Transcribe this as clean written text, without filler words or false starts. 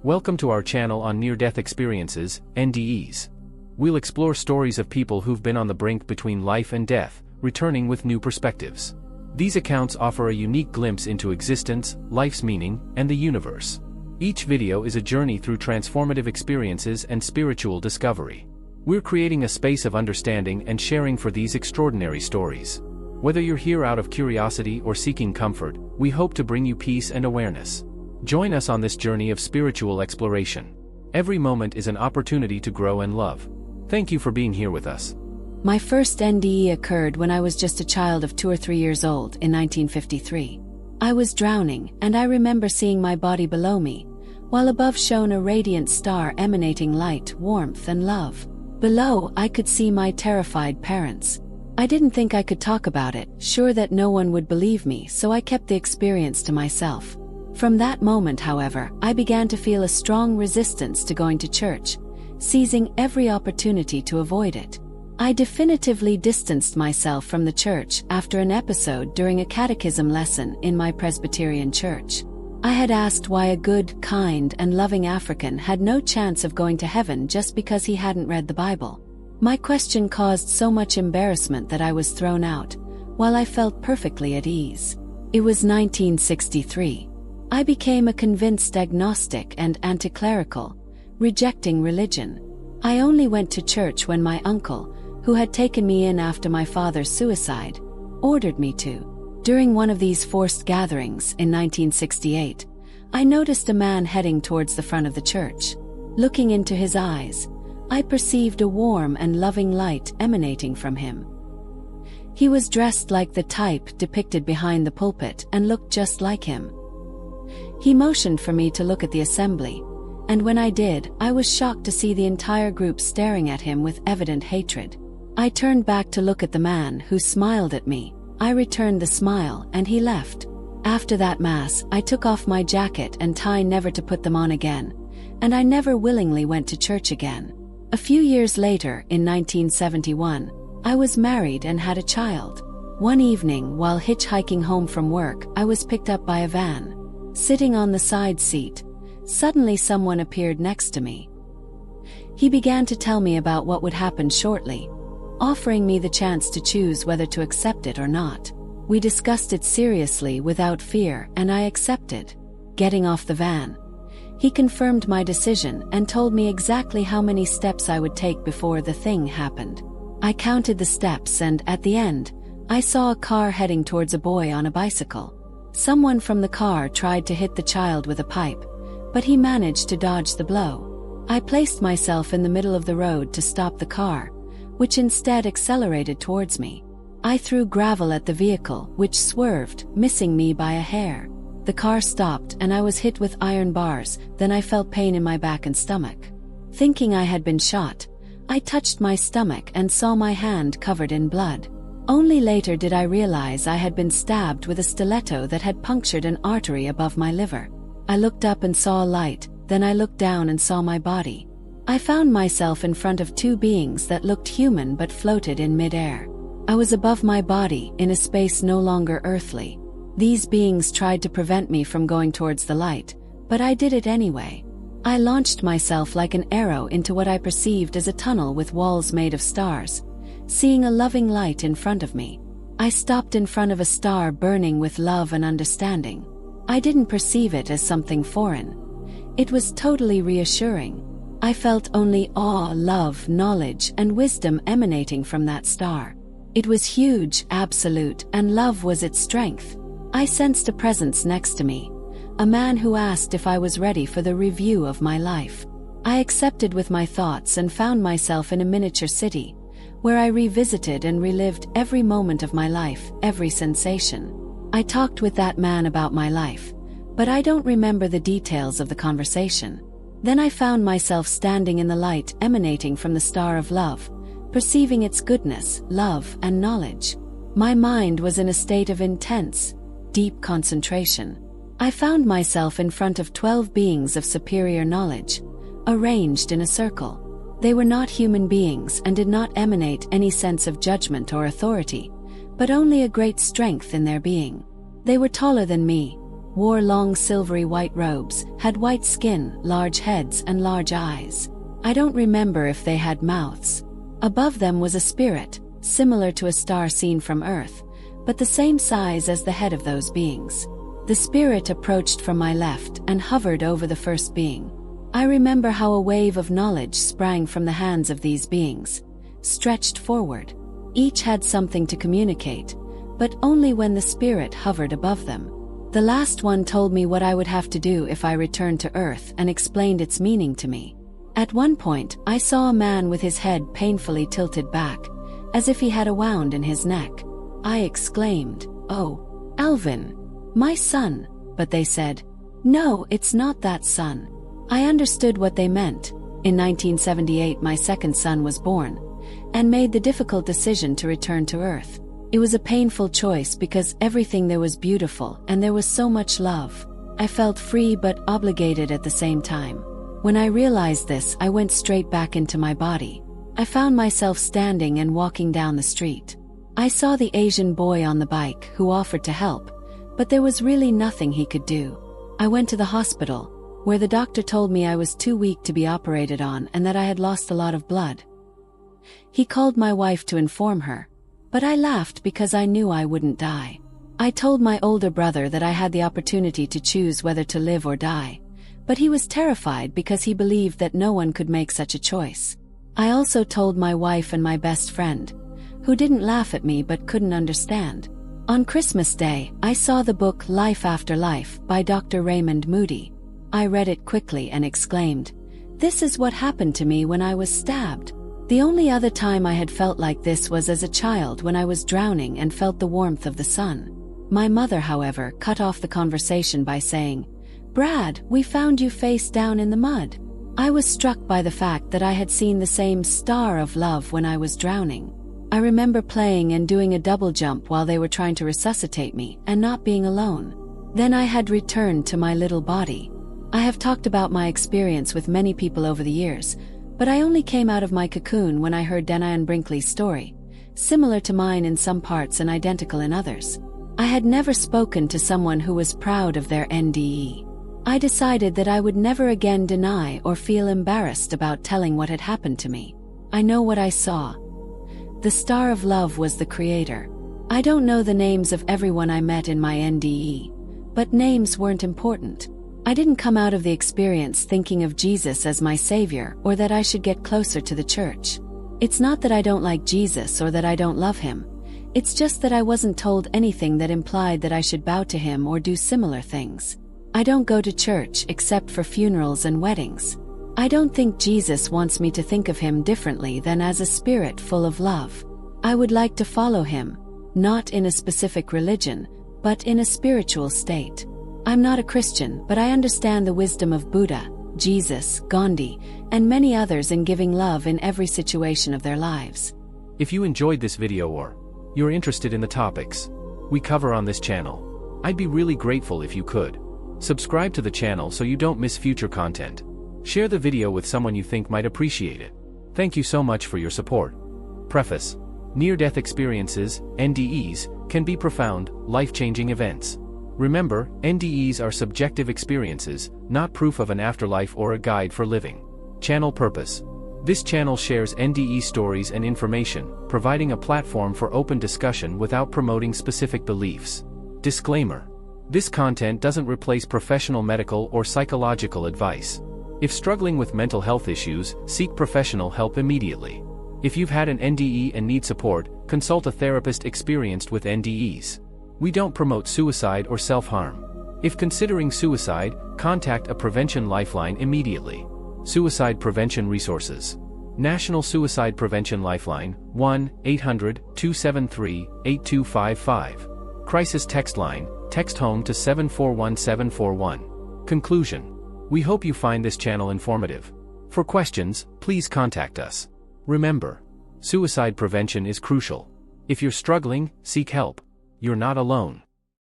Welcome to our channel on near-death experiences, NDEs. We'll explore stories of people who've been on the brink between life and death, returning with new perspectives. These accounts offer a unique glimpse into existence, life's meaning, and the universe. Each video is a journey through transformative experiences and spiritual discovery. We're creating a space of understanding and sharing for these extraordinary stories. Whether you're here out of curiosity or seeking comfort, we hope to bring you peace and awareness. Join us on this journey of spiritual exploration. Every moment is an opportunity to grow and love. Thank you for being here with us. My first NDE occurred when I was just a child of 2 or 3 years old in 1953. I was drowning, and I remember seeing my body below me, while above shone a radiant star emanating light, warmth, and love. Below, I could see my terrified parents. I didn't think I could talk about it, sure that no one would believe me, so I kept the experience to myself. From that moment, however, I began to feel a strong resistance to going to church, seizing every opportunity to avoid it. I definitively distanced myself from the church after an episode during a catechism lesson in my Presbyterian church. I had asked why a good, kind, and loving African had no chance of going to heaven just because he hadn't read the Bible. My question caused so much embarrassment that I was thrown out, while I felt perfectly at ease. It was 1963. I became a convinced agnostic and anti-clerical, rejecting religion. I only went to church when my uncle, who had taken me in after my father's suicide, ordered me to. During one of these forced gatherings in 1968, I noticed a man heading towards the front of the church. Looking into his eyes, I perceived a warm and loving light emanating from him. He was dressed like the type depicted behind the pulpit and looked just like him. He motioned for me to look at the assembly, and when I did, I was shocked to see the entire group staring at him with evident hatred. I turned back to look at the man, who smiled at me. I returned the smile, and he left. After that mass, I took off my jacket and tie, never to put them on again, and I never willingly went to church again. A few years later, in 1971, I was married and had a child. One evening, while hitchhiking home from work, I was picked up by a van. Sitting on the side seat, suddenly someone appeared next to me. He began to tell me about what would happen shortly, offering me the chance to choose whether to accept it or not. We discussed it seriously without fear, and I accepted. Getting off the van, he confirmed my decision and told me exactly how many steps I would take before the thing happened. I counted the steps, and at the end, I saw a car heading towards a boy on a bicycle. Someone from the car tried to hit the child with a pipe, but he managed to dodge the blow. I placed myself in the middle of the road to stop the car, which instead accelerated towards me. I threw gravel at the vehicle, which swerved, missing me by a hair. The car stopped and I was hit with iron bars, then I felt pain in my back and stomach. Thinking I had been shot, I touched my stomach and saw my hand covered in blood. Only later did I realize I had been stabbed with a stiletto that had punctured an artery above my liver. I looked up and saw a light, then I looked down and saw my body. I found myself in front of two beings that looked human but floated in mid-air. I was above my body, in a space no longer earthly. These beings tried to prevent me from going towards the light, but I did it anyway. I launched myself like an arrow into what I perceived as a tunnel with walls made of stars, seeing a loving light in front of me. I stopped in front of a star burning with love and understanding. I didn't perceive it as something foreign. It was totally reassuring. I felt only awe, love, knowledge, and wisdom emanating from that star. It was huge, absolute, and love was its strength. I sensed a presence next to me, a man who asked if I was ready for the review of my life. I accepted with my thoughts and found myself in a miniature city, where I revisited and relived every moment of my life, every sensation. I talked with that man about my life, but I don't remember the details of the conversation. Then I found myself standing in the light emanating from the star of love, perceiving its goodness, love, and knowledge. My mind was in a state of intense, deep concentration. I found myself in front of 12 beings of superior knowledge, arranged in a circle. They were not human beings and did not emanate any sense of judgment or authority, but only a great strength in their being. They were taller than me, wore long silvery white robes, had white skin, large heads, and large eyes. I don't remember if they had mouths. Above them was a spirit, similar to a star seen from Earth, but the same size as the head of those beings. The spirit approached from my left and hovered over the first being. I remember how a wave of knowledge sprang from the hands of these beings, stretched forward. Each had something to communicate, but only when the spirit hovered above them. The last one told me what I would have to do if I returned to Earth and explained its meaning to me. At one point, I saw a man with his head painfully tilted back, as if he had a wound in his neck. I exclaimed, "Oh, Alvin, my son," but they said, "No, it's not that son." I understood what they meant. In 1978, my second son was born, and made the difficult decision to return to Earth. It was a painful choice because everything there was beautiful and there was so much love. I felt free but obligated at the same time. When I realized this, I went straight back into my body. I found myself standing and walking down the street. I saw the Asian boy on the bike who offered to help, but there was really nothing he could do. I went to the hospital, where the doctor told me I was too weak to be operated on and that I had lost a lot of blood. He called my wife to inform her, but I laughed because I knew I wouldn't die. I told my older brother that I had the opportunity to choose whether to live or die, but he was terrified because he believed that no one could make such a choice. I also told my wife and my best friend, who didn't laugh at me but couldn't understand. On Christmas Day, I saw the book Life After Life by Dr. Raymond Moody. I read it quickly and exclaimed, "This is what happened to me when I was stabbed." The only other time I had felt like this was as a child when I was drowning and felt the warmth of the sun. My mother, however, cut off the conversation by saying, "Brad, we found you face down in the mud." I was struck by the fact that I had seen the same star of love when I was drowning. I remember playing and doing a double jump while they were trying to resuscitate me and not being alone. Then I had returned to my little body. I have talked about my experience with many people over the years, but I only came out of my cocoon when I heard Danayan Brinkley's story, similar to mine in some parts and identical in others. I had never spoken to someone who was proud of their NDE. I decided that I would never again deny or feel embarrassed about telling what had happened to me. I know what I saw. The star of love was the creator. I don't know the names of everyone I met in my NDE, but names weren't important. I didn't come out of the experience thinking of Jesus as my savior or that I should get closer to the church. It's not that I don't like Jesus or that I don't love him. It's just that I wasn't told anything that implied that I should bow to him or do similar things. I don't go to church except for funerals and weddings. I don't think Jesus wants me to think of him differently than as a spirit full of love. I would like to follow him, not in a specific religion, but in a spiritual state. I'm not a Christian, but I understand the wisdom of Buddha, Jesus, Gandhi, and many others in giving love in every situation of their lives. If you enjoyed this video or you're interested in the topics we cover on this channel, I'd be really grateful if you could subscribe to the channel so you don't miss future content. Share the video with someone you think might appreciate it. Thank you so much for your support. Preface: near-death experiences, NDEs, can be profound, life-changing events. Remember, NDEs are subjective experiences, not proof of an afterlife or a guide for living. Channel purpose: this channel shares NDE stories and information, providing a platform for open discussion without promoting specific beliefs. Disclaimer: this content doesn't replace professional medical or psychological advice. If struggling with mental health issues, seek professional help immediately. If you've had an NDE and need support, consult a therapist experienced with NDEs. We don't promote suicide or self-harm. If considering suicide, contact a prevention lifeline immediately. Suicide prevention resources: National Suicide Prevention Lifeline, 1-800-273-8255. Crisis text line, text HOME to 741741. Conclusion: we hope you find this channel informative. For questions, please contact us. Remember, suicide prevention is crucial. If you're struggling, seek help. You're not alone.